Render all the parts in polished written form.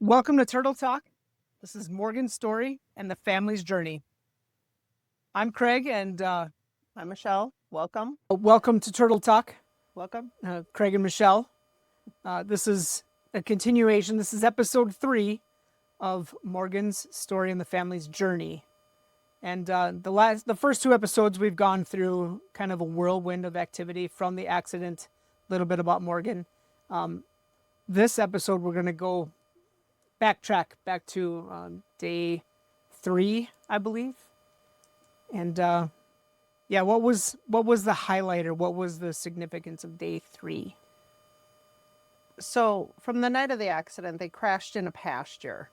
Welcome to Turtle Talk. This is Morgan's story and the family's journey. I'm Craig, and I'm Michelle. Welcome. welcome to Turtle Talk. Welcome. Craig and Michelle. This is a continuation. This is episode 3 of Morgan's story and the family's journey. And the first 2 episodes, we've gone through kind of a whirlwind of activity from the accident, a little bit about Morgan. This episode, we're going to go backtrack back to day 3, I believe. And what was the highlight, or what was the significance of day 3? So, from the night of the accident, they crashed in a pasture.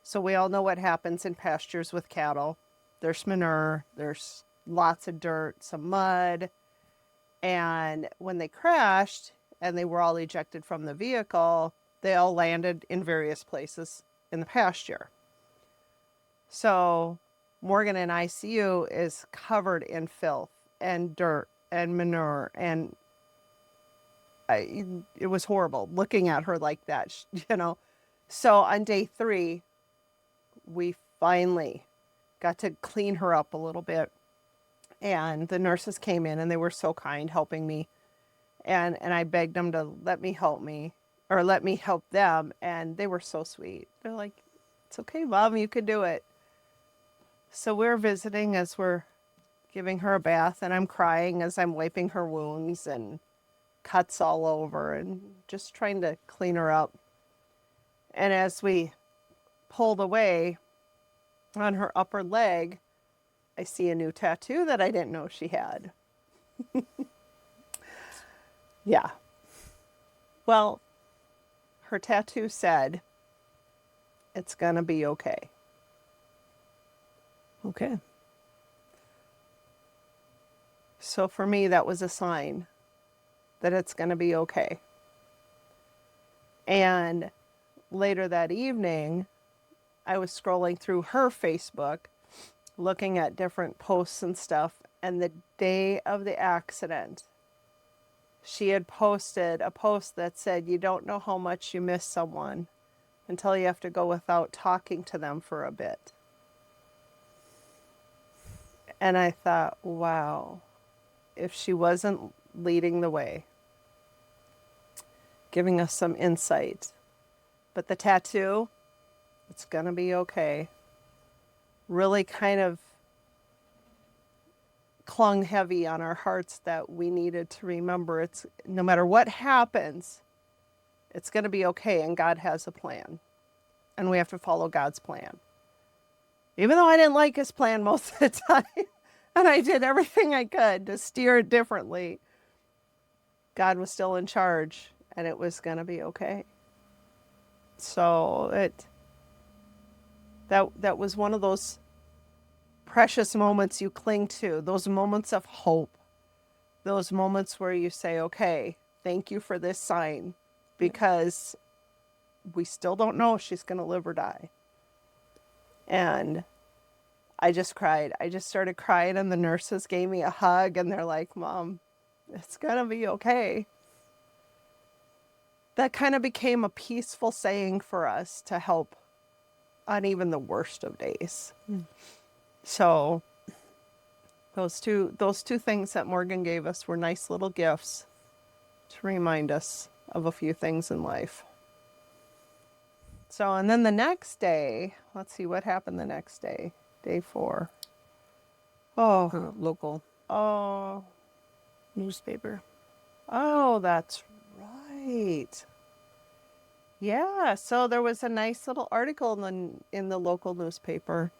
So, we all know what happens in pastures with cattle. There's manure, there's lots of dirt, some mud. And when they crashed and they were all ejected from the vehicle, they all landed in various places in the pasture. So, Morgan in ICU is covered in filth and dirt and manure, and it was horrible looking at her like that, So on day 3, we finally got to clean her up a little bit, and the nurses came in and they were so kind, helping me, and I begged them to let me help them, and they were so sweet. They're like, "It's okay, Mom, you can do it." So we're visiting as we're giving her a bath, and I'm crying as I'm wiping her wounds and cuts all over and just trying to clean her up. And as we pulled away on her upper leg, I see a new tattoo that I didn't know she had. Yeah. Well, her tattoo said, "It's gonna be okay." Okay. So for me, that was a sign that it's going to be okay. And later that evening, I was scrolling through her Facebook, looking at different posts and stuff. And the day of the accident, she had posted a post that said, "You don't know how much you miss someone until you have to go without talking to them for a bit." And I thought, wow, if she wasn't leading the way, giving us some insight. But the tattoo, "It's going to be okay," really kind of clung heavy on our hearts, that we needed to remember it's no matter what happens, it's going to be okay, and God has a plan. And we have to follow God's plan. Even though I didn't like his plan most of the time, and I did everything I could to steer it differently, God was still in charge, and it was going to be okay. So that was one of those precious moments you cling to, those moments of hope, those moments where you say, "Okay, thank you for this sign," because we still don't know if she's going to live or die. And I just cried. I just started crying, and the nurses gave me a hug, and they're like, "Mom, it's going to be okay." That kind of became a peaceful saying for us to help on even the worst of days. So those two things that Morgan gave us were nice little gifts to remind us of a few things in life. So, and then the next day, let's see what happened the next day, day 4. Local Oh, newspaper. oh, that's right. Yeah, so there was a nice little article in the local newspaper.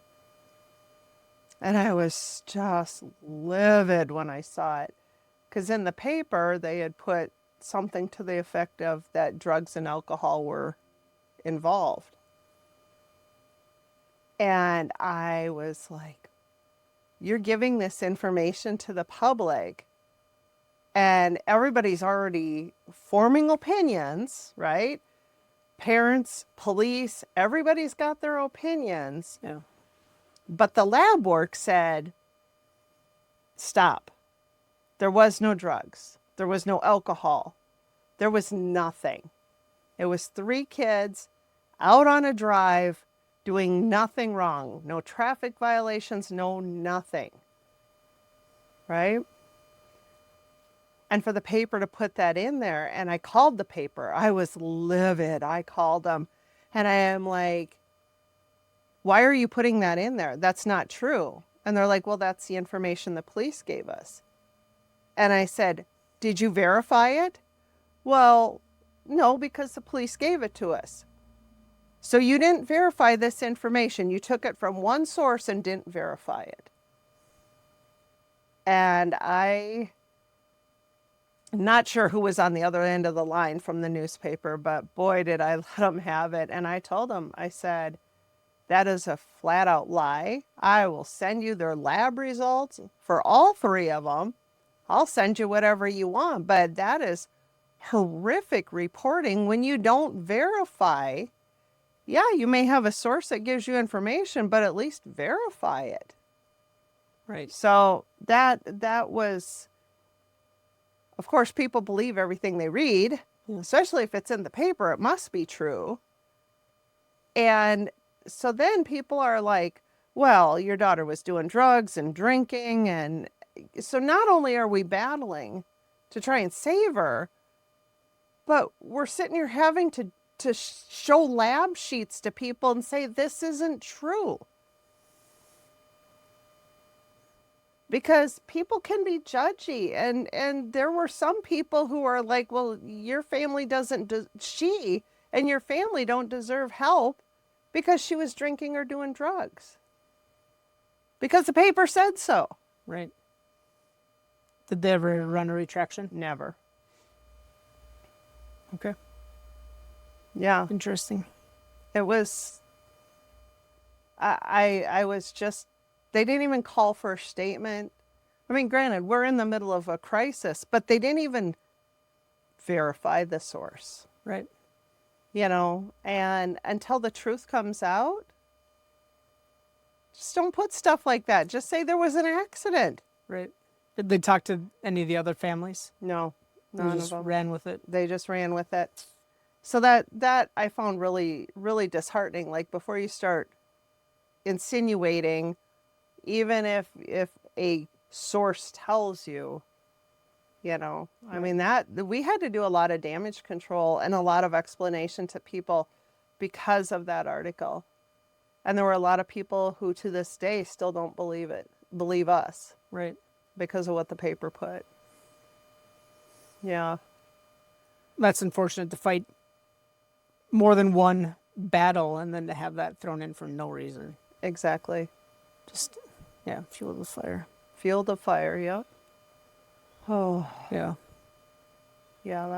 And I was just livid when I saw it. Because in the paper, they had put something to the effect of that drugs and alcohol were involved. And I was like, "You're giving this information to the public, and everybody's already forming opinions, right? Parents, police, everybody's got their opinions." Yeah. But the lab work said, "Stop. There was no drugs. There was no alcohol. There was nothing. It was 3 kids out on a drive doing nothing wrong. No traffic violations, no nothing. Right? And for the paper to put that in there, and I called the paper. I was livid. I called them. And I am like, why are you putting that in there? That's not true. And they're like, well, that's the information the police gave us. And I said, did you verify it? Well, no, because the police gave it to us. So you didn't verify this information. You took it from one source and didn't verify it. And I'm not sure who was on the other end of the line from the newspaper, but boy, did I let them have it. And I told them, I said, that is a flat out lie. I will send you their lab results for all three of them. I'll send you whatever you want, but that is horrific reporting when you don't verify. Yeah, you may have a source that gives you information, but at least verify it. Right. So that was, of course, people believe everything they read, especially if it's in the paper, it must be true. And so then people are like, well, your daughter was doing drugs and drinking. And so not only are we battling to try and save her, but we're sitting here having to show lab sheets to people and say, this isn't true. Because people can be judgy. And there were some people who are like, well, your family she and your family don't deserve help because she was drinking or doing drugs. Because the paper said so. Right. Did they ever run a retraction? Never. Okay. Yeah. Interesting. It was, I was just, they didn't even call for a statement. I mean, granted, we're in the middle of a crisis, but they didn't even verify the source. Right. You know, and until the truth comes out, just don't put stuff like that. Just say there was an accident. Right. Did they talk to any of the other families? No, They none of just them. ran with it. They just ran with it. So that I found really, really disheartening. Like, before you start insinuating, even if a source tells you, you know, I mean, that we had to do a lot of damage control and a lot of explanation to people because of that article. And there were a lot of people who to this day still don't believe us. Right. Because of what the paper put. Yeah. That's unfortunate to fight more than one battle and then to have that thrown in for no reason. Exactly. Just, yeah, fuel the fire. Field of fire, yeah. Oh, Yeah. yeah,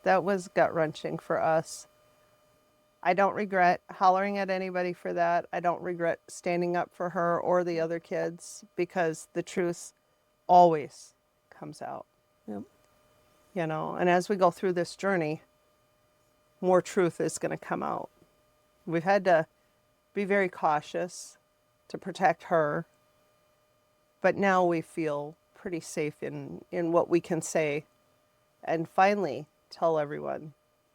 that was gut-wrenching for us. I don't regret hollering at anybody for that. I don't regret standing up for her or the other kids, because the truth always comes out. Yep. You know, and as we go through this journey, more truth is going to come out. We've had to be very cautious to protect her, but now we feel pretty safe in what we can say, and finally tell everyone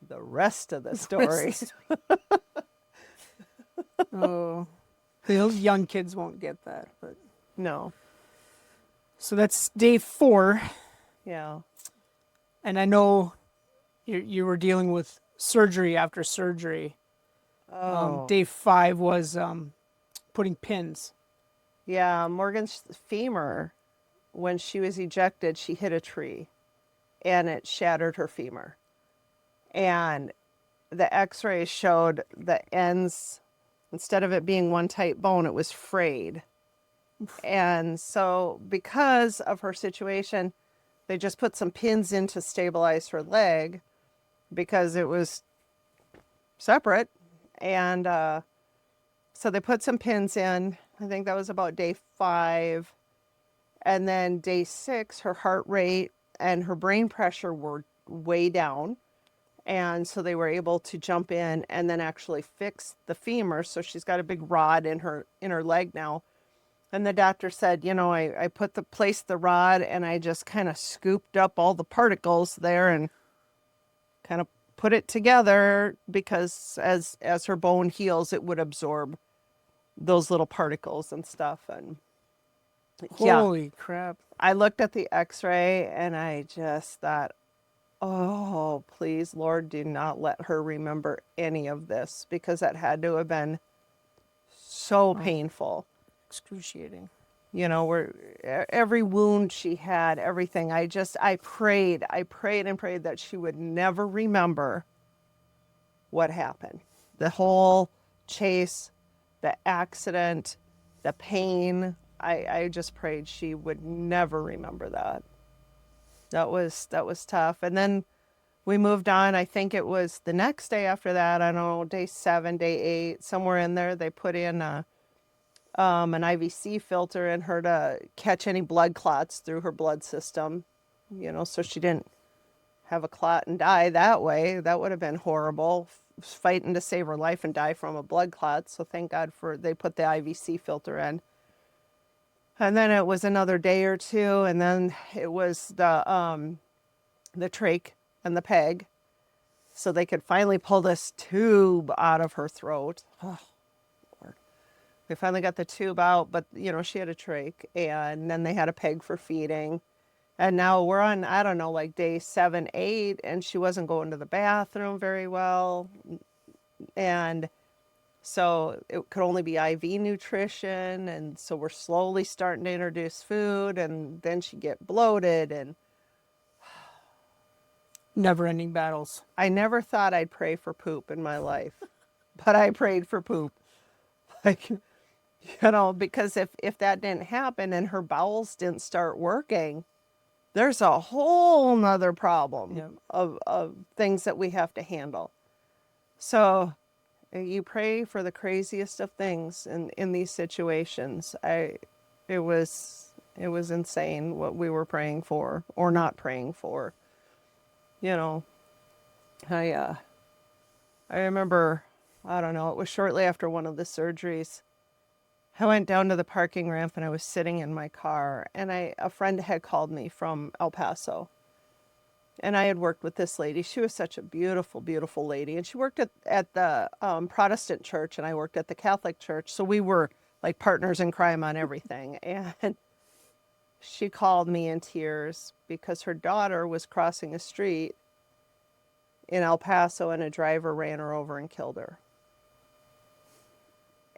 the rest of the story. Oh, those young kids won't get that. But No. so that's day 4, Yeah. and I know you were dealing with surgery after surgery. Oh. Day 5 was putting pins. Yeah, Morgan's femur, when she was ejected, she hit a tree and it shattered her femur. And the x-rays showed the ends, instead of it being one tight bone, it was frayed. And so because of her situation, they just put some pins in to stabilize her leg because it was separate. And so they put some pins in. I think that was about day 5. And then day 6, her heart rate and her brain pressure were way down. And so they were able to jump in and then actually fix the femur. So she's got a big rod in her leg now. And the doctor said, you know, I placed the rod and I just kind of scooped up all the particles there and kind of put it together because as her bone heals, it would absorb those little particles and stuff. And Holy crap. I looked at the x-ray and I just thought, oh, please, Lord, do not let her remember any of this, because that had to have been so painful. Excruciating. You know, where every wound she had, everything. I prayed and prayed that she would never remember what happened. The whole chase, the accident, the pain. I just prayed she would never remember that. That was tough. And then we moved on. I think it was the next day after that. I don't know, day 7, day 8, somewhere in there. They put in an IVC filter in her to catch any blood clots through her blood system. You know, so she didn't have a clot and die that way. That would have been horrible. Fighting to save her life and die from a blood clot. So thank God they put the IVC filter in. And then it was another day or two, and then it was the trach and the peg, so they could finally pull this tube out of her throat. Oh, Lord. They finally got the tube out, but, you know, she had a trach, and then they had a peg for feeding. And now we're on, I don't know, like day 7, 8, and she wasn't going to the bathroom very well. And so it could only be IV nutrition. And so we're slowly starting to introduce food, and then she'd get bloated. And Never-ending battles. I never thought I'd pray for poop in my life, but I prayed for poop. Like, you know, because if that didn't happen and her bowels didn't start working, there's a whole nother problem of things that we have to handle. So you pray for the craziest of things in these situations. It was insane what we were praying for or not praying for. You know, I remember, I don't know, it was shortly after one of the surgeries. I went down to the parking ramp and I was sitting in my car, and a friend had called me from El Paso. And I had worked with this lady. She was such a beautiful, beautiful lady. And she worked at the Protestant church, and I worked at the Catholic church. So we were like partners in crime on everything. And she called me in tears because her daughter was crossing a street in El Paso, and a driver ran her over and killed her.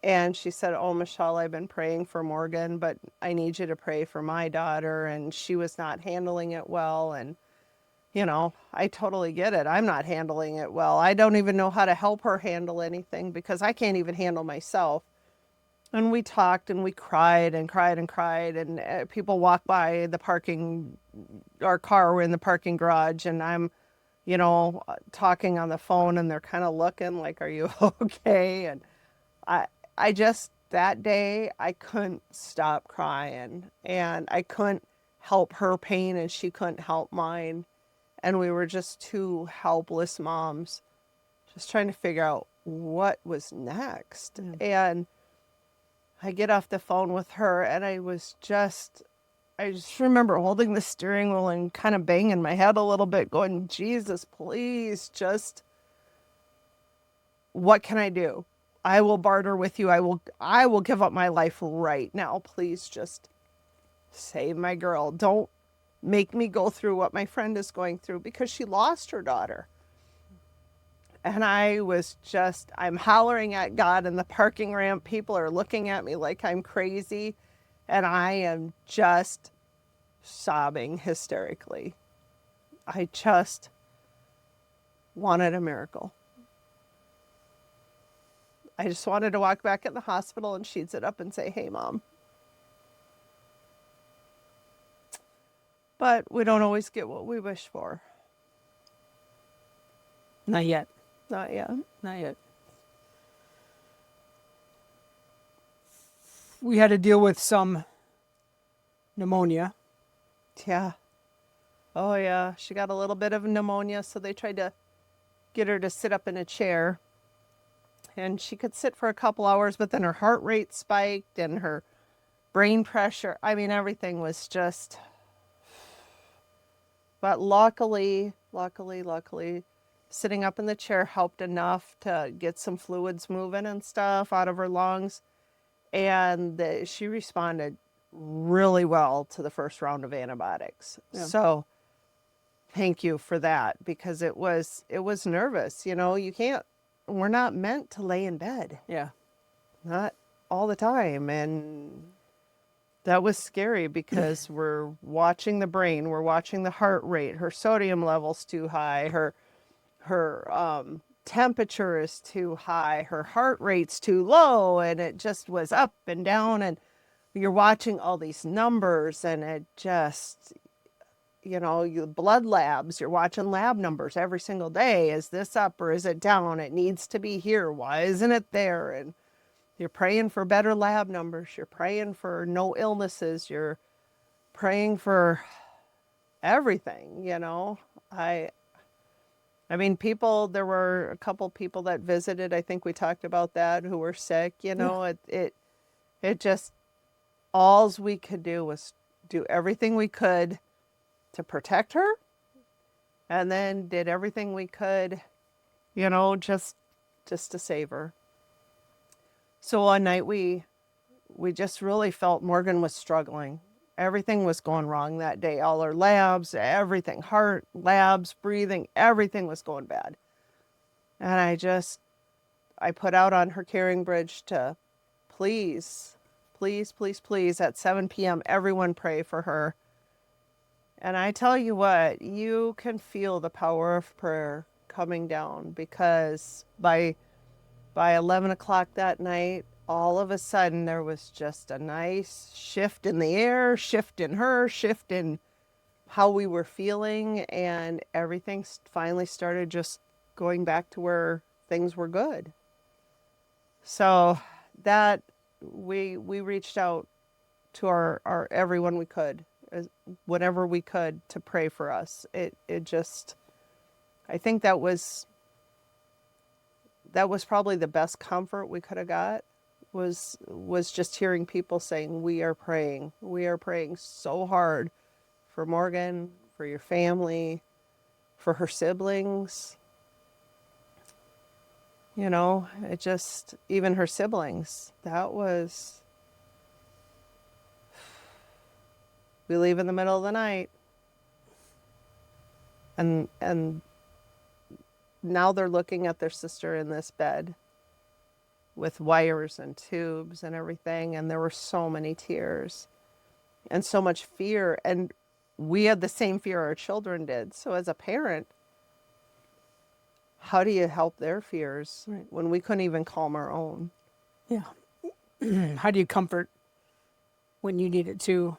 And she said, oh, Michelle, I've been praying for Morgan, but I need you to pray for my daughter. And she was not handling it well. And, you know, I totally get it. I'm not handling it well. I don't even know how to help her handle anything because I can't even handle myself. And we talked and we cried and cried and cried. And people walked by our car were in the parking garage. And I'm, you know, talking on the phone, and they're kind of looking like, are you okay? And I just, that day, I couldn't stop crying, and I couldn't help her pain, and she couldn't help mine. And we were just two helpless moms just trying to figure out what was next. And I get off the phone with her, and I just remember holding the steering wheel and kind of banging my head a little bit, going, Jesus, please, just, what can I do? I will barter with you. I will give up my life right now. Please just save my girl. Don't make me go through what my friend is going through, because she lost her daughter. And I'm hollering at God in the parking ramp. People are looking at me like I'm crazy. And I am just sobbing hysterically. I just wanted a miracle. I just wanted to walk back in the hospital and she'd sit up and say, hey, Mom. But we don't always get what we wish for. Not yet. Not yet. Not yet. We had to deal with some pneumonia. Yeah. Oh, yeah. She got a little bit of pneumonia, so they tried to get her to sit up in a chair. And she could sit for a couple hours, but then her heart rate spiked and her brain pressure. I mean, everything was just... But luckily, sitting up in the chair helped enough to get some fluids moving and stuff out of her lungs. And she responded really well to the first round of antibiotics. Yeah. So thank you for that, because it was nervous. We're not meant to lay in bed, Yeah. not all the time. And that was scary because we're watching the brain, we're watching the heart rate, her sodium level's too high, her temperature is too high, her heart rate's too low, and it just was up and down, and you're watching all these numbers, and it just, your blood labs, you're watching lab numbers every single day. Is this up or is it down? It needs to be here. Why isn't it there? And you're praying for better lab numbers. You're praying for no illnesses. You're praying for everything, I mean, there were a couple people that visited, I think we talked about that, who were sick, it just, alls we could do was do everything we could to protect her, and then did everything we could, just to save her. So one night we just really felt Morgan was struggling. Everything was going wrong that day. All her labs, everything, heart, labs, breathing, everything was going bad. And I put out on her caring bridge to please, please, please, please, at 7 p.m., everyone pray for her. And I tell you what, you can feel the power of prayer coming down, because by 11 o'clock that night, all of a sudden there was just a nice shift in the air, shift in her, shift in how we were feeling, and everything finally started just going back to where things were good. So that we reached out to our everyone we could, whatever we could, to pray for us. It just, I think that was probably the best comfort we could have got, was just hearing people saying, we are praying so hard for Morgan, for your family, for her siblings. It just, even her siblings, we leave in the middle of the night, and now they're looking at their sister in this bed with wires and tubes and everything, and there were so many tears and so much fear, and we had the same fear our children did. So as a parent, how do you help their fears when we couldn't even calm our own? Yeah. How do you comfort when you need it too?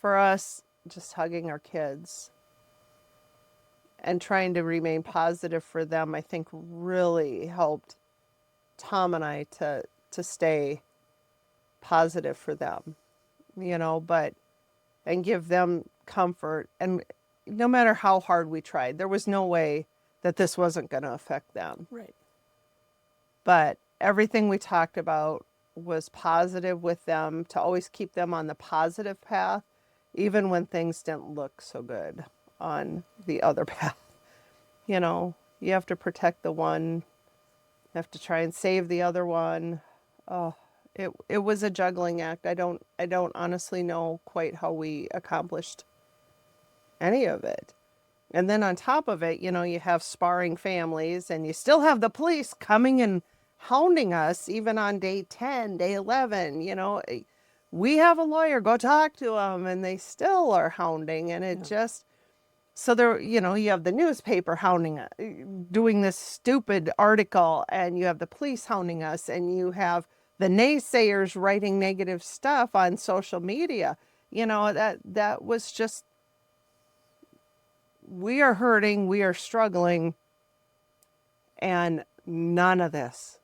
For us, just hugging our kids and trying to remain positive for them, I think really helped Tom and I to stay positive for them, and give them comfort. And no matter how hard we tried, there was no way that this wasn't going to affect them. Right. But everything we talked about was positive with them, to always keep them on the positive path, even when things didn't look so good on the other path. You have to protect the one, you have to try and save the other one. Oh, it was a juggling act. I don't honestly know quite how we accomplished any of it. And then on top of it, you have sparring families, and you still have the police coming and hounding us, even on day 10, day 11. We have a lawyer, go talk to them, and they still are hounding. And it just, so there, you have the newspaper hounding us, doing this stupid article, and you have the police hounding us, and you have the naysayers writing negative stuff on social media. That was just, we are hurting, we are struggling, and none of this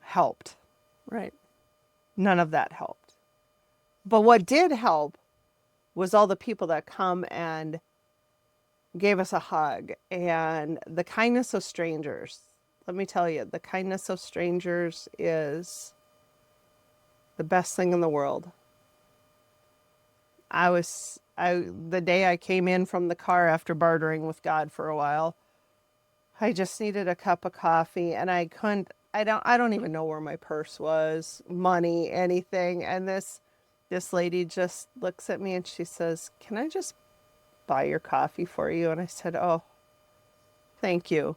helped. Right. None of that helped. But what did help was all the people that come and gave us a hug, and the kindness of strangers. Let me tell you, the kindness of strangers is the best thing in the world. I was the day I came in from the car after bartering with God for a while, I just needed a cup of coffee, and I don't even know where my purse was, money, anything. And this lady just looks at me and she says, "Can I just buy your coffee for you?" And I said, "Oh, thank you."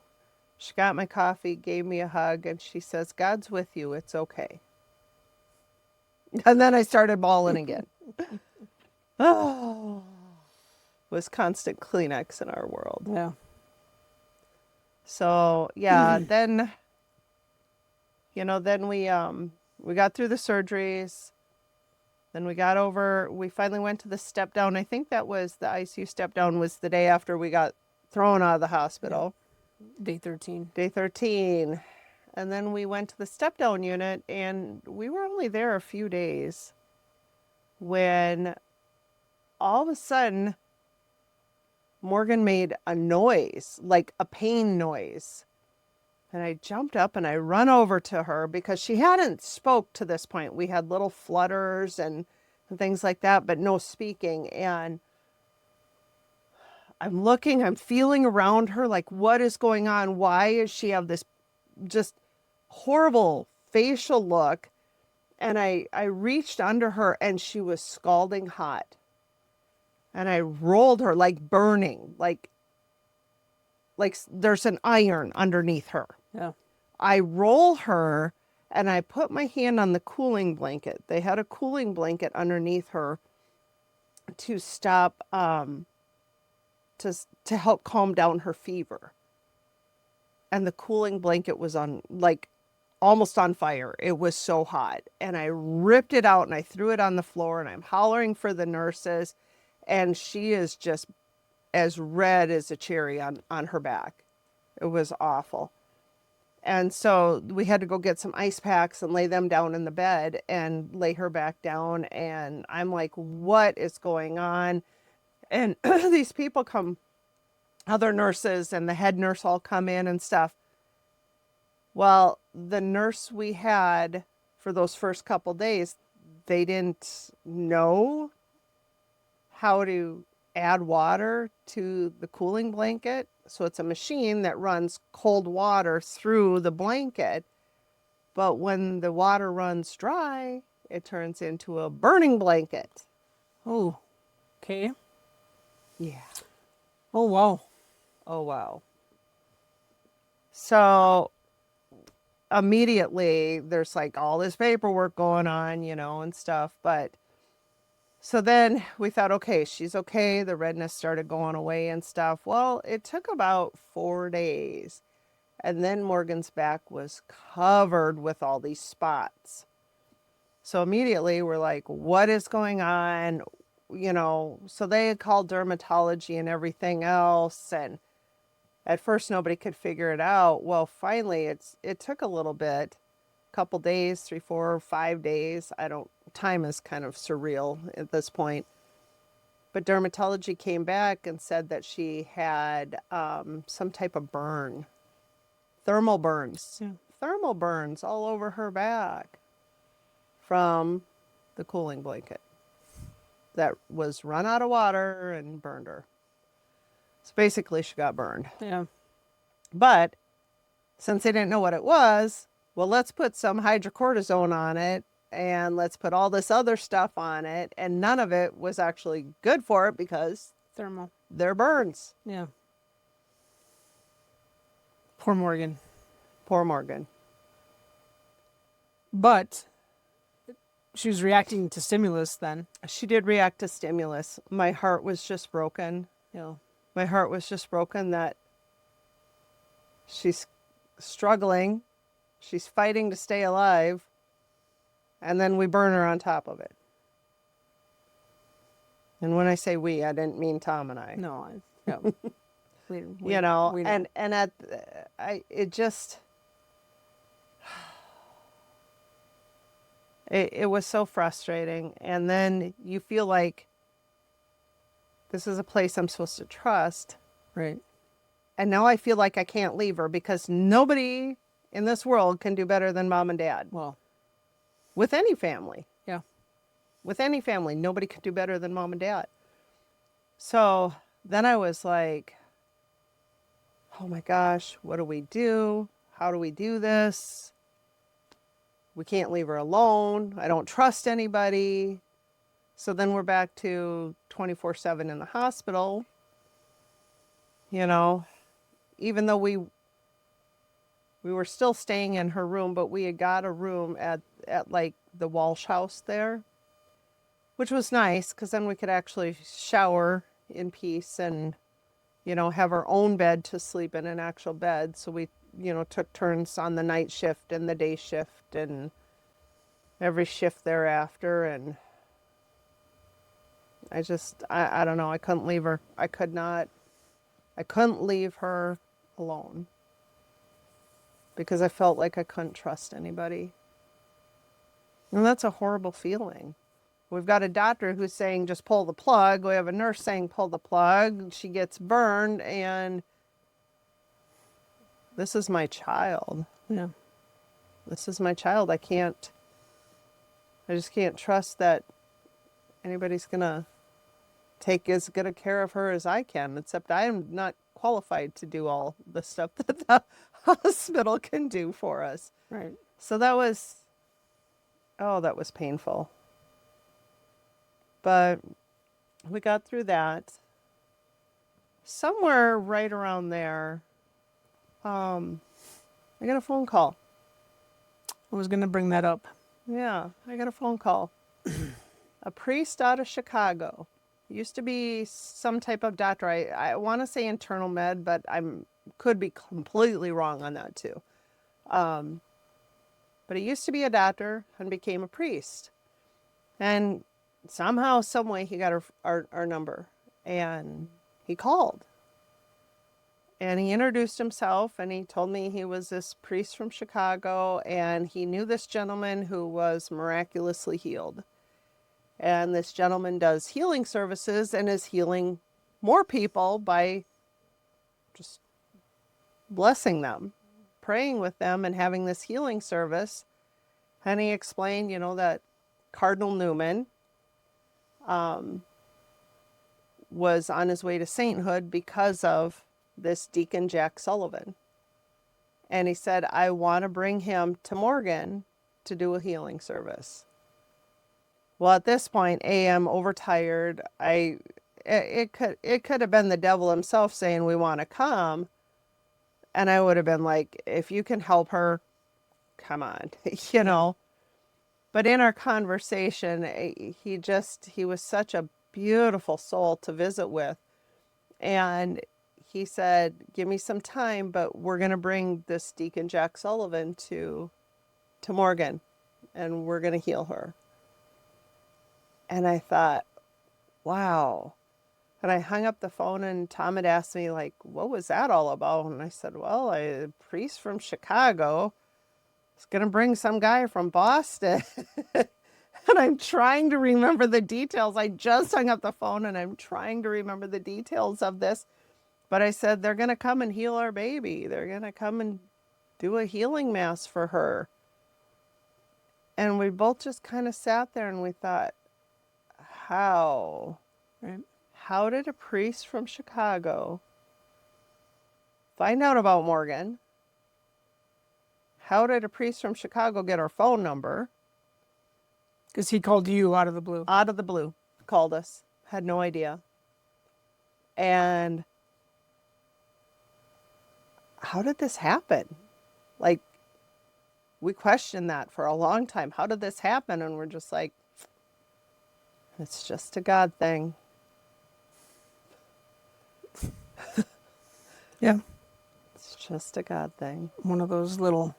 She got my coffee, gave me a hug, and she says, "God's with you. It's okay." And then I started bawling again. Oh, was constant Kleenex in our world. Yeah. So yeah, then, then we got through the surgeries. Then we finally went to the step down. I think that was the ICU step down was the day after we got thrown out of the hospital. Day 13. Day 13. And then we went to the step down unit, and we were only there a few days when all of a sudden Morgan made a noise, like a pain noise. And I jumped up and I run over to her because she hadn't spoke to this point. We had little flutters and things like that, but no speaking. And I'm feeling around her, like, what is going on? Why does she have this just horrible facial look? And I reached under her and she was scalding hot. And I rolled her, like burning, like there's an iron underneath her. Yeah. I roll her and I put my hand on the cooling blanket. They had a cooling blanket underneath her to stop, to help calm down her fever. And the cooling blanket was almost on fire. It was so hot. And I ripped it out and I threw it on the floor, and I'm hollering for the nurses. And she is just as red as a cherry on her back. It was awful. And so we had to go get some ice packs and lay them down in the bed and lay her back down. And I'm like, what is going on? And these people come, other nurses and the head nurse all come in and stuff. Well, the nurse we had for those first couple days, they didn't know how to add water to the cooling blanket. So it's a machine that runs cold water through the blanket. But when the water runs dry, it turns into a burning blanket. Oh, okay. Yeah. Oh, wow. Oh, wow. So immediately there's like all this paperwork going on, and stuff. But so then we thought, okay, she's okay. The redness started going away and stuff. Well, it took about 4 days. And then Morgan's back was covered with all these spots. So immediately we're like, what is going on? So they had called dermatology and everything else. And at first nobody could figure it out. Well, finally it took a little bit, a couple days, 3, 4, 5 days. Time is kind of surreal at this point. But dermatology came back and said that she had some type of burn. Thermal burns. Yeah. Thermal burns all over her back from the cooling blanket that was run out of water and burned her. So basically she got burned. Yeah. But since they didn't know what it was, well, let's put some hydrocortisone on it and let's put all this other stuff on it. And none of it was actually good for it because Thermal. they're burns. Yeah. Poor Morgan. Poor Morgan. But she was reacting to stimulus then. She did react to stimulus. My heart was just broken. Yeah. My heart was just broken that she's struggling. She's fighting to stay alive. And then we burn her on top of it. And when I say we, I didn't mean Tom and I. No. We it was so frustrating. And then you feel like this is a place I'm supposed to trust. Right. And now I feel like I can't leave her because nobody in this world can do better than mom and dad. Well. With any family. Yeah. With any family, nobody can do better than mom and dad. So then I was like, oh my gosh, what do we do? How do we do this? We can't leave her alone. I don't trust anybody. So then we're back to 24/7 in the hospital. You know, even though we were still staying in her room, but we had got a room at like the Walsh house there, which was nice because then we could actually shower in peace and, you know, have our own bed to sleep in, an actual bed. So we, you know, took turns on the night shift and the day shift and every shift thereafter. And I don't know. I couldn't leave her. I couldn't leave her alone because I felt like I couldn't trust anybody. And that's a horrible feeling. We've got a doctor who's saying just pull the plug. We have a nurse saying pull the plug. She gets burned, and this is my child. Yeah. This is my child. I just can't trust that anybody's going to take as good a care of her as I can, except I am not qualified to do all the stuff that the hospital can do for us. Right. So that was painful. But we got through that. Somewhere right around there, I got a phone call. I was going to bring that up. Yeah, I got a phone call. A priest out of Chicago. Used to be some type of doctor. I want to say internal med, but could be completely wrong on that too. But he used to be a doctor and became a priest. And somehow, some way, he got our number. And he called. And he introduced himself, and he told me he was this priest from Chicago, and he knew this gentleman who was miraculously healed. And this gentleman does healing services and is healing more people by just blessing them, praying with them, and having this healing service. And he explained, you know, that Cardinal Newman was on his way to sainthood because of this Deacon Jack Sullivan. And he said, I want to bring him to Morgan to do a healing service. Well, at this point, I'm overtired. It could have been the devil himself saying we want to come. And I would have been like, if you can help her, come on, you know. But in our conversation, he was such a beautiful soul to visit with. And he said, give me some time, but we're going to bring this Deacon Jack Sullivan to Morgan, and we're going to heal her. And I thought, wow. And I hung up the phone, and Tom had asked me, like, what was that all about? And I said, well, a priest from Chicago is going to bring some guy from Boston. And I'm trying to remember the details. I just hung up the phone, and I'm trying to remember the details of this. But I said, they're going to come and heal our baby. They're going to come and do a healing mass for her. And we both just kind of sat there and we thought, how? Right. How did a priest from Chicago find out about Morgan? How did a priest from Chicago get our phone number? Because he called you out of the blue. Out of the blue. Called us. Had no idea. And how did this happen? Like, we questioned that for a long time. How did this happen? And we're just like, it's just a God thing. Yeah. It's just a God thing. One of those little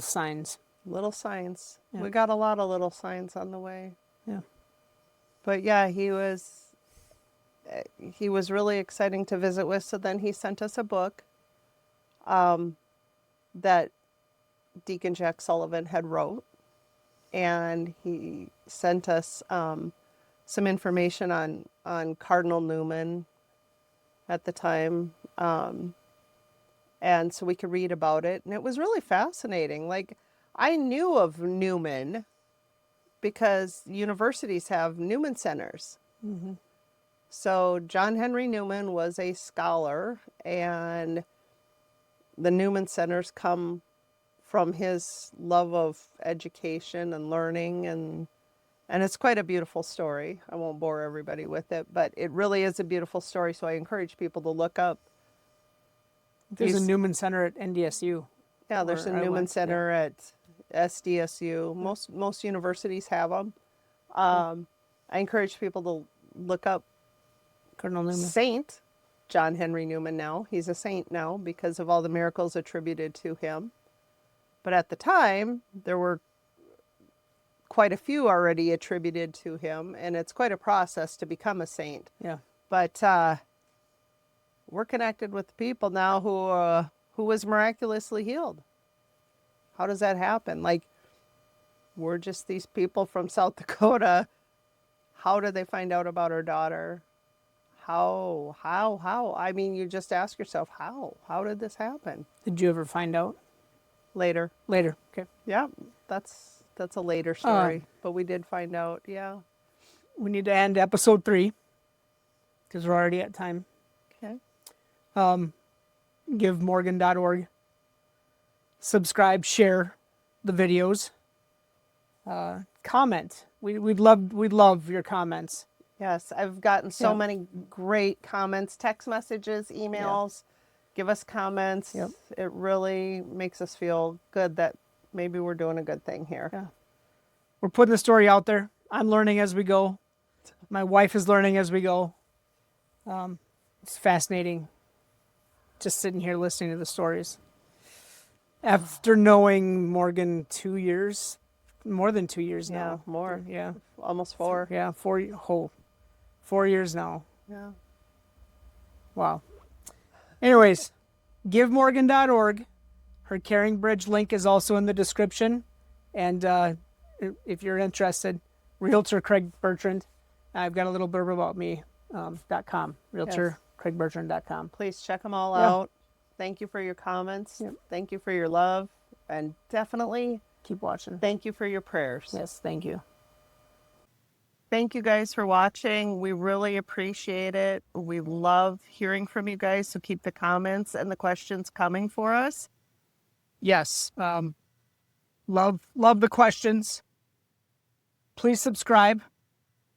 signs. Little signs. Yeah. We got a lot of little signs on the way. Yeah. But yeah, he was really exciting to visit with. So then he sent us a book that Deacon Jack Sullivan had wrote. And he sent us some information on Cardinal Newman at the time. And so we could read about it. And it was really fascinating. Like, I knew of Newman because universities have Newman centers. Mm-hmm. So John Henry Newman was a scholar, and the Newman Centers come from his love of education and learning, and it's quite a beautiful story. I won't bore everybody with it, but it really is a beautiful story. So I encourage people to look up. There's a Newman Center at NDSU. Yeah, there's a Newman Center at SDSU. Most universities have them. I encourage people to look up Colonel Newman. Saint John Henry Newman now. He's a saint now because of all the miracles attributed to him. But at the time, there were quite a few already attributed to him, and it's quite a process to become a saint. Yeah. But we're connected with people now who was miraculously healed. How does that happen? Like, we're just these people from South Dakota. How did they find out about our daughter? How? I mean, you just ask yourself, how? How did this happen? Did you ever find out? Later. Okay. Yeah, that's a later story. But we did find out, yeah. We need to end episode 3 because we're already at time. Okay. GiveMorgan.org. Subscribe, share the videos. Comment. We'd love your comments. Yes, I've gotten so many great comments, text messages, emails. Give us comments. Yep. It really makes us feel good that maybe we're doing a good thing here. Yeah. We're putting the story out there. I'm learning as we go. My wife is learning as we go. It's fascinating just sitting here listening to the stories. After knowing Morgan 2 years, more than 2 years now. Yeah, more. Yeah. Almost 4. Yeah, 4 years now. Yeah. Wow. Anyways, GiveMorgan.org. Her Caring Bridge link is also in the description. And if you're interested, Realtor Craig Bertrand. I've got a little blurb about me, .com. RealtorCraigBertrand.com. Please check them all out. Thank you for your comments. Yep. Thank you for your love. And definitely Keep watching. thank you for your prayers. Yes, thank you. Thank you guys for watching. We really appreciate it. We love hearing from you guys, so keep the comments and the questions coming for us. Yes. Love the questions. Please subscribe.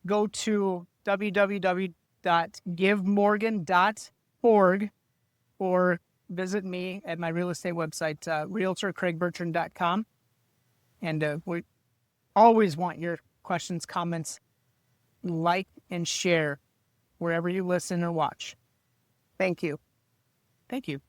Go to www.givemorgan.org or visit me at my real estate website, RealtorCraigBertrand.com. And we always want your questions, comments, like, and share wherever you listen or watch. Thank you. Thank you.